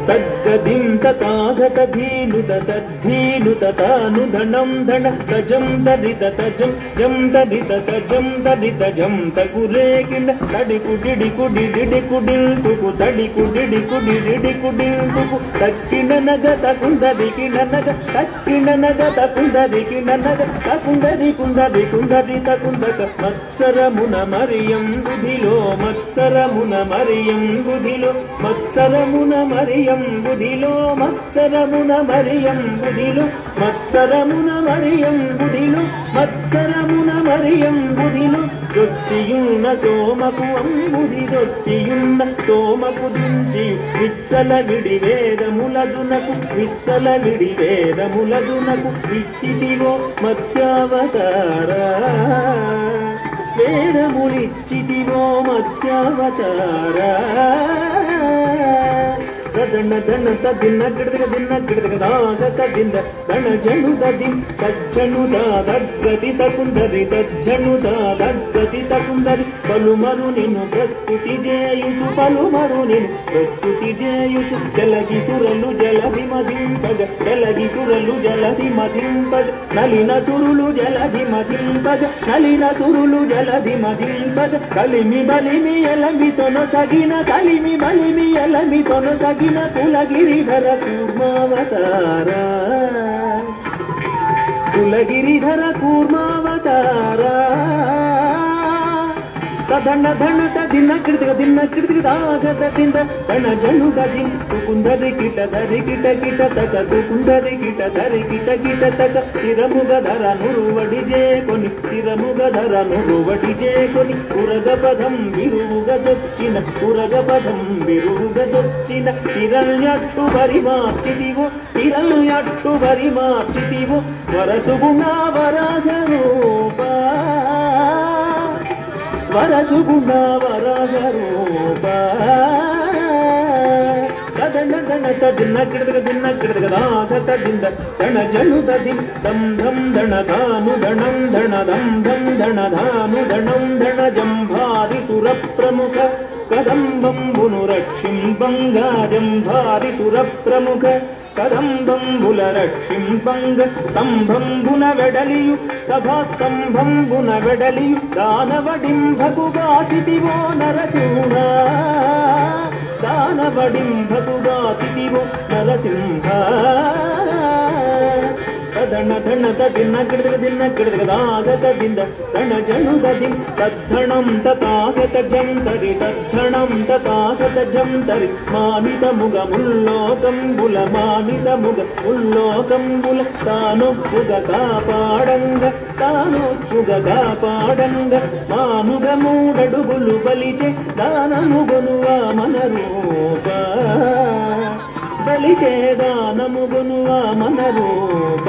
తగ్గదింత తాగత ధీనుత తద్ధీనుత తాను ధనం ధన తజం దరిత తజం జం దరిత తజం దరిత జం తగురేకిన తడికుడిడి కుడిడి కుడిల్తుకు తడికుడిడి కుడిడి కుడిల్తుకు తక్కిన నగ తకుందరికి ననగ తక్కిన నగ తకుందరికి ననగ తకుందరి కుందరి కుందరి తకుందక మత్సరమున మరియం బుధిలో మత్సరమున మరియం బుధిలో మత్సరమున మరియం బుధిలో మత్సరమున మరియం బుధిలో మత్సరమున మరియం బుధిలో మత్సరమున మరియం బుధిలో దొచ్చియున్న సోమకు అంబుధిదొచ్చియున్న సోమకు దించి విచ్చల విడి వేదములజునకు విచ్చల విడి వేదములజునకు ఇచ్చితివో మత్స్యావతారా వేదములిచ్చితివో మత్స్యావతారా దణ దణ తదిన గిడదగ దిన గిడదగ దాగ తదింద దణ జను దది తజ్జను దాగతి తకుందరి తజ్జను దాగతి తకుందరి పలుమరు నిన్ను ప్రస్తుతి చేయుచు పలుమరు నిన్ను ప్రస్తుతి చేయుచు జలగి సురలు జలధి మదింపగ జలగి సురలు జలధి మదింపగ నలిన సురులు జలధి మదింపగ నలిన సురులు జలధి మదింపగ కలిమి బలిమి ఎలమితోన సగిన కలిమి బలిమి ఎలమితోన సగిన కులగిరిధర కూర్మావతారా కులగిరిధర కూర్మావతారా తదన ధన తదిన కిడదగ దిన కిడదగ దాగ తదింద దణ జను దది కుందరి కిట ధరి కిట కిట తక కుందరి కిట ధరి కిట కిట తక తిరముగ ధర నురువడి జేకొని తిరముగ ధర నురువడి జేకొని ఉరగ పదం విరువుగ జొచ్చిన ఉరగ పదం విరువుగ జొచ్చిన హిరణ్యాక్షు పరిమార్చితివో హిరణ్యాక్షు పరిమార్చితివో వరసుగుణ వరాగ రూపా వరసుగుణ వరాగ రూపా దణ దణ తదిన కిడదగ దిన కిడదగ దాగ తదింద దణ జను దది దం ధం దణ ధాను దణం దణ దం ధం దణ ధాను దణం దణ జంభారి సుర ప్రముఖ కదంబంబును రక్షింపంగా జంభారి సుర ప్రముఖ కదంబంబుల రక్షింపంగ స్తంభంబున వెడలియు సభాస్తంభంబున వెడలియు దానవడింభకుగాచితివో నరసింహ దానవడింభకుగాచితివో నరసింహ దణ దణ తదిన గిడదగ దిన గిడదగ దాగ తదింద దణ జను దది తద్ధణం తతాగత జం తరి తద్ధణం తతాగత జం తరి మానితముగ ముల్లోకంబుల మానితముగ ముల్లోకంబుల తానొప్పుగ కాపాడంగ తానొప్పుగ కాపాడంగ మానుగ మూడడుగులు బలిచే దానముగొనువా మన రూప బలిచే దానముగొనువా మన రూప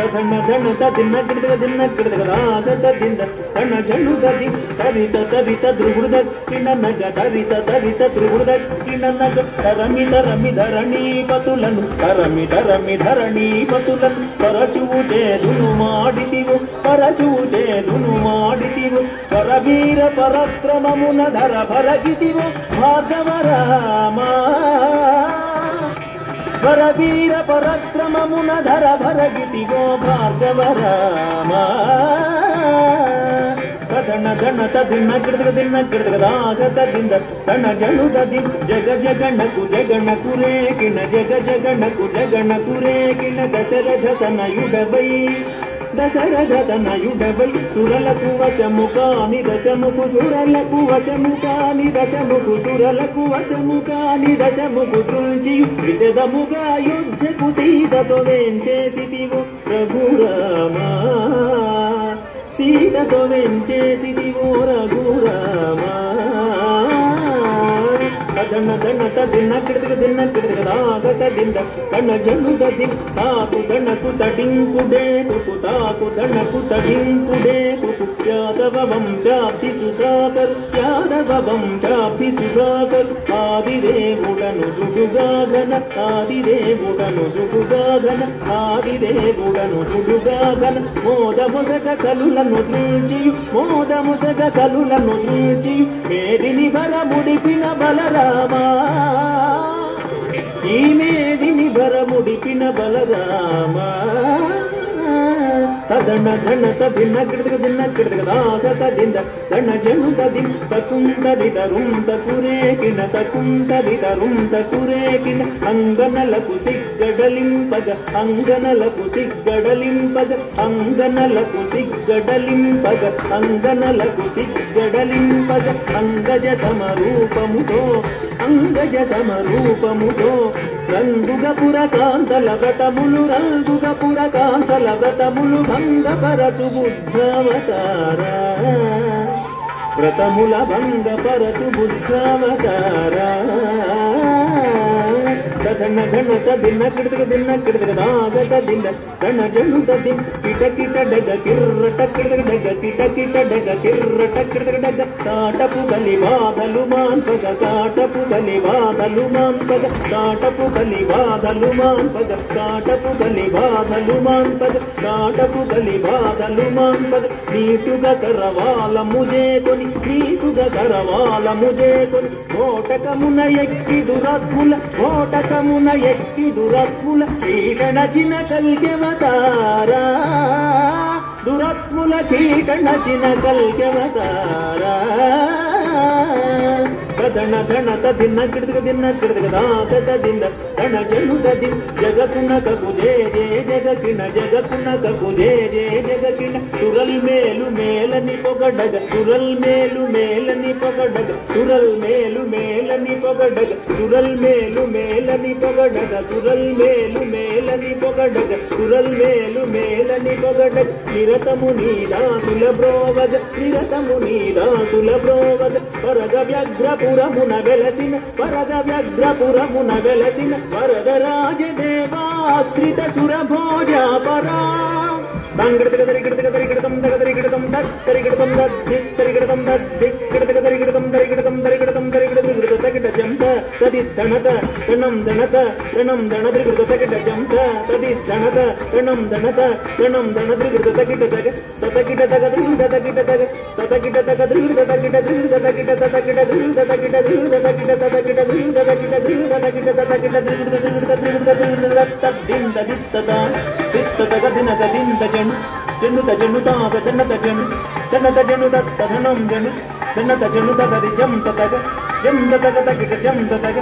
దణ దణ తదిన గిడదగ దిన గిడదగ దాగ తదింద దణ జను దది తరిత తరిత ధ్రువుడు దక్కిన నగ తరిత తరిత ధ్రువుడు దక్కిన నగ తరమి తరమి ధరణీపతులను తరమి తరమి ధరణీపతులను పరశువు చేదును మాడితివు పరశువు చేదును మాడితివు పరవీర పరక్రమమున ధర భరగితివు భార్గవ రామా పరవీర పరక్రమమున ధర భరగితివో భార్గవ రామా దణ దణ తదిన గిడదగ దిన గిడదగ దాగ తదింద దణ జను దది జగ జగణకు జగణకు రేకిన జగ జగణకు జగణకు రేకిన దశరథ తనయుడవై దశరథ తనయుడవై సురలకు వశము కాని దశముకు సురలకు వశము కాని దశముకు సురలకు వశము కాని దశముకు తుంచియు విశదముగా యుద్ధకు సీతతో వేంచేసితివు రఘురామా సీతతో వెంచేసితివో రఘురామా దణ దణ తదిన కిడదగ దిన కిడదగ దాగ తదిన దింద దణ జనుద దిం తాకు దణకు తడింకుడే కుకు తాకు దణకు తడింకుడే కుకు యాదవ వంశాబ్ది సుధాకర్ యాదవ వంశాబ్ది సుధాకర్ ఆదిదేవుడను జుడుగాగన ఆదిదేవుడను జుడుగాగన ఆదిదేవుడను జుడుగాగన మోదముసగ కలులను దృంచియు మోదముసగ కలులను దృంచియు మేదిని బల ముడిపిన బలరామా ఈ మేదిని బర ముడిపిన బలరామా తదన ధన తదిన కిడతక దిన్న కిడతక దాగత దింద దణ జనుద దిం తకుందరి తరుం తకురేకిన తకుందరి తరుం తకురేకిన అంగనలకు సిగ్గడలింపగ అంగనలకు సిగ్గడలింపగ అంగనలకు సిగ్గడలింపగ అంగనలకు సిగ్గడలింపగ అంగజ సమరూపముతో అంగజ సమరూపముతో రంగుగ పురకాంతల వ్రతములు రంగుగ పురకాంతల వ్రతములు భంగపరచు బుద్ధావతార వ్రతముల భంగపరచు బుద్ధావతార దణ గణ తదిన కిడతక దిన్న కిడతక దాగత దింద దణ జనుద దిం కిట కిట డగ కిర్రట కిడతక డగ కిట కిట డగ కిర్రట కిడతక డగ కాటపు కలి బాధలు మాన్పగ కాటపు కలి బాధలు మాన్పగ కాటపు కలి బాధలు మాన్పగ కాటపు కలి బాధలు మాన్పగ కాటపు కలి బాధలు మాన్పగ నీటుగా కరవాల ముజేకొని నీటుగా కరవాల ముజేకొని ఓటకమున ఎక్కి దురాత్ముల ఓటకమున ఎక్కి దురాత్ముల కీటనచిన కల్కెవతారా దురాత్ముల కీటనచిన కల్కెవతారా దణ దణ తదిన కిడతక దిన్న కిడతక దాగత దింద దణ జనుద దిం జగకునకకు జే జే జగకిన జగకునకకు జే జే జగకిన సురల్ మేలు మేలని పొగడగ సురల్ మేలు మేలని పొగడగ సురల్ మేలు మేలని పొగడగ సురల్ మేలు మేలని పొగడగ సురల్ మేలు మేలని పొగడగ సురల్ మేలు మేలని పొగడగ నిరతము నీ దాసుల బ్రోవగ నిరతము నీ దాసుల బ్రోవగ వరగ వ్యాఘ్రపురమున వెలసిన వరగ వ్యాఘ్రపురమున వెలసిన వరద రాజదేవాశ్రిత సురభోజాపరా సంగడతక దరిగడతక దరిగడతం దగదరిగడతం దరిగడతం దరిగడతం దరిగడతక దరిగడతం దరిగడతం దరిగడతం దరిగడత తగిట జంత తది ధనత గణం ధనత గణం ధనద్రిగృత తగిట జంత తది ధనత గణం ధనత గణం ధనద్రిగృత తగిట తగ తగిట తగద్రిగృత తగిట తగ తగిట తగద్రిగృత తగిట ద్రిగృత తగిట తగిట ద్రిగృత తగిట ద్రిగృత తగిట తగిట ద్రిగృత తగిట ద్రిగృత తగిట తగిట ద్రిగృత ద్రిగృత ద్రిగృత ద్రిగృత తద్దింద దిత్తత దిత్తత గదిన గదింద జనుత జనుతాగ జనత జను జనత జనుత తదనం జను జనత జనుత గది జం తగ జం తగ తగిట జం తగ